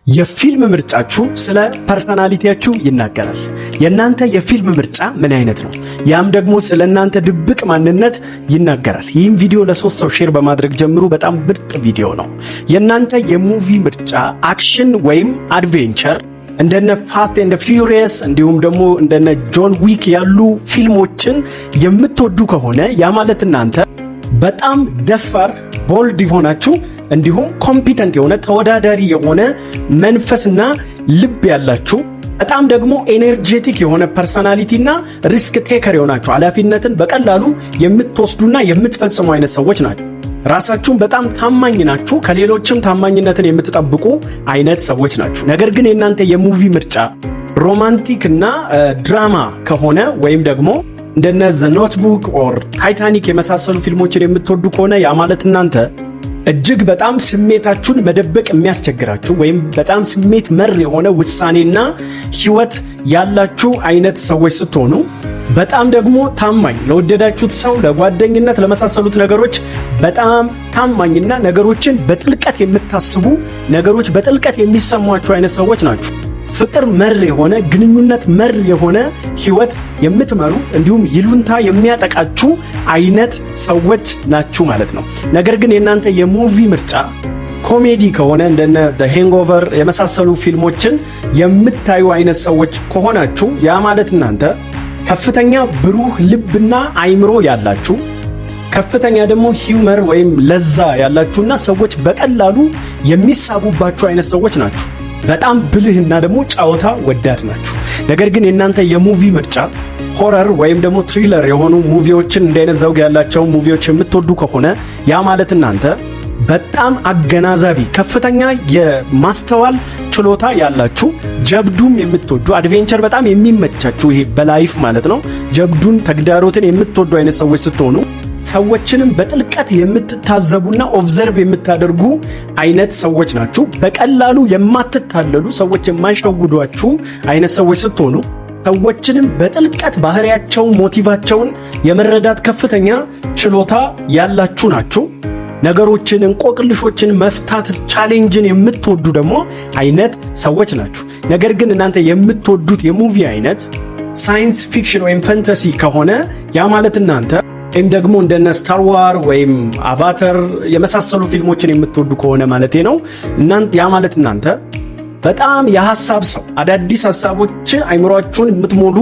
የፊልም ምርጫችሁ ስለ ፐርሰናሊቲያችሁ ይናገራል። የእናንተ የፊልም ምርጫ ምን አይነት ነው? ያም ደግሞ ስለ እናንተ ድብቅ ማንነት ይናገራል። ይህም ቪዲዮ ለ3 ሰው ሼር በማድረግ ጀምሩ። በጣም ምርጥ ቪዲዮ ነው። የእናንተ የሙቪ ምርጫ አክሽን ወይም አድቬንቸር እንደነ ፋስት ኤንድ ፊውሪየስ እንዲሁም ደግሞ እንደነ ጆን ዊክ ያሉ ፊልሞችን የምትወዱ ከሆነ ያ ማለት እናንተ በጣም ደፋር ቦልድ የሆናችሁ እንዲሁም ኮምፒተንት የሆነ ተወዳዳሪ የሆነ መንፈስና ልብ ያላችሁ በጣም ደግሞ ኤነርጄቲክ የሆነ ፐርሰናሊቲና ሪስክ ቴከር የሆናችሁ ኃላፊነትን በቀላሉ የምትወስዱና የምትፈጽሙ አይነት ሰዎች ናችሁ። ራሳችሁን በጣም ታማኝ ናችሁ፣ ከሌሎችም ታማኝነትን የምትጠብቁ አይነት ሰዎች ናችሁ። ነገር ግን የእናንተ የሙቪ ምርጫ ሮማንቲክ እና ድራማ ከሆነ ወይም ደግሞ እንደነ ዘ ኖትቡክ ኦር ታይታኒክ የመሳሰሉ ፊልሞችን የምትወዱ ከሆነ ያ ማለት እናንተ እጅግ በጣም ስሜታችሁን መደበቅ የሚያስቸግራችሁ ወይም በጣም ስሜት መር የሆነ ውሳኔና ህይወት ያላችሁ አይነት ሰዎች ስትሆኑ በጣም ደግሞ ታማኝ ለወደዳችሁት ሰው ለጓደኝነት ለመሳሰሉት ነገሮች በጣም ታማኝና ነገሮችን በጥልቀት የምታስቡ ነገሮች በጥልቀት የሚሰሟችሁ አይነት ሰዎች ናችሁ። ፍቅር መር የሆነ ግንኙነት መር የሆነ ህይወት የምትመሩ እንዲሁም ይሉንታ የሚያጠቃችሁ አይነት ሰዎች ናችሁ ማለት ነው። ነገር ግን የእናንተ የሙቪ ምርጫ ኮሜዲ ከሆነ እንደነ ዘ ሃንጎቨር የመሳሰሉ ፊልሞችን የምታዩ አይነት ሰዎች ከሆናችሁ ያ ማለት እናንተ ከፍተኛ ብሩህ ልብና አይምሮ ያላችሁ ከፍተኛ ደግሞ ሂውመር ወይም ለዛ ያላችሁና ሰዎች በቀላሉ የሚሳቡባችሁ አይነት ሰዎች ናችሁ። በጣም ብልህና ደግሞ ጫወታ ወዳድ ናችሁ። ነገር ግን የእናንተ የሙቪ ምርጫ ሆረር ወይም ደግሞ ትሪለር የሆኑ ሙቪዎችን እንደነ ዘውግ ያላቸው ሙቪዎች የምትወዱ ከሆነ ያ ማለት እናንተ በጣም አገናዛቢ ከፍተኛ የማስተዋል ችሎታ ያላችሁ ጀብዱም የምትወዱ አድቬንቸር በጣም የሚመቻችሁ ይሄ በላይፍ ማለት ነው ጀብዱን ተግዳሮትን የምትወዱ አይነት ሰዎች ስትሆኑ ሰዎችንም በጥልቀት የምትታዘቡና ኦብዘርቭ የምታደርጉ አይነት ሰዎች ናችሁ። በቀላሉ የማትታለሉ ሰዎች የማይሸውዷችሁ አይነት ሰዎች ስትሆኑ ሰዎችንም በጥልቀት ባህሪያቸውን ሞቲቫቸውን የመረዳት ከፍተኛ ችሎታ ያላችሁ ናችሁ። ነገሮችን እንቆቅልሾችን መፍታት ቻሌንጅን የምትወዱ ደግሞ አይነት ሰዎች ናችሁ። ነገር ግን እናንተ የምትወዱት የሙቪ አይነት ሳይንስ ፊክሽን ወይም ፈንታሲ ከሆነ ያ ማለት እናንተ ወይም ደግሞ እንደነ ስታር ዋር ወይም አቫተር የመሳሰሉ ፊልሞችን የምትወዱ ከሆነ ማለቴ ነው ያ ማለት እናንተ በጣም የሐሳብ ሰው አዳዲስ ሐሳቦች አይምሮአችሁን የምትሞሉ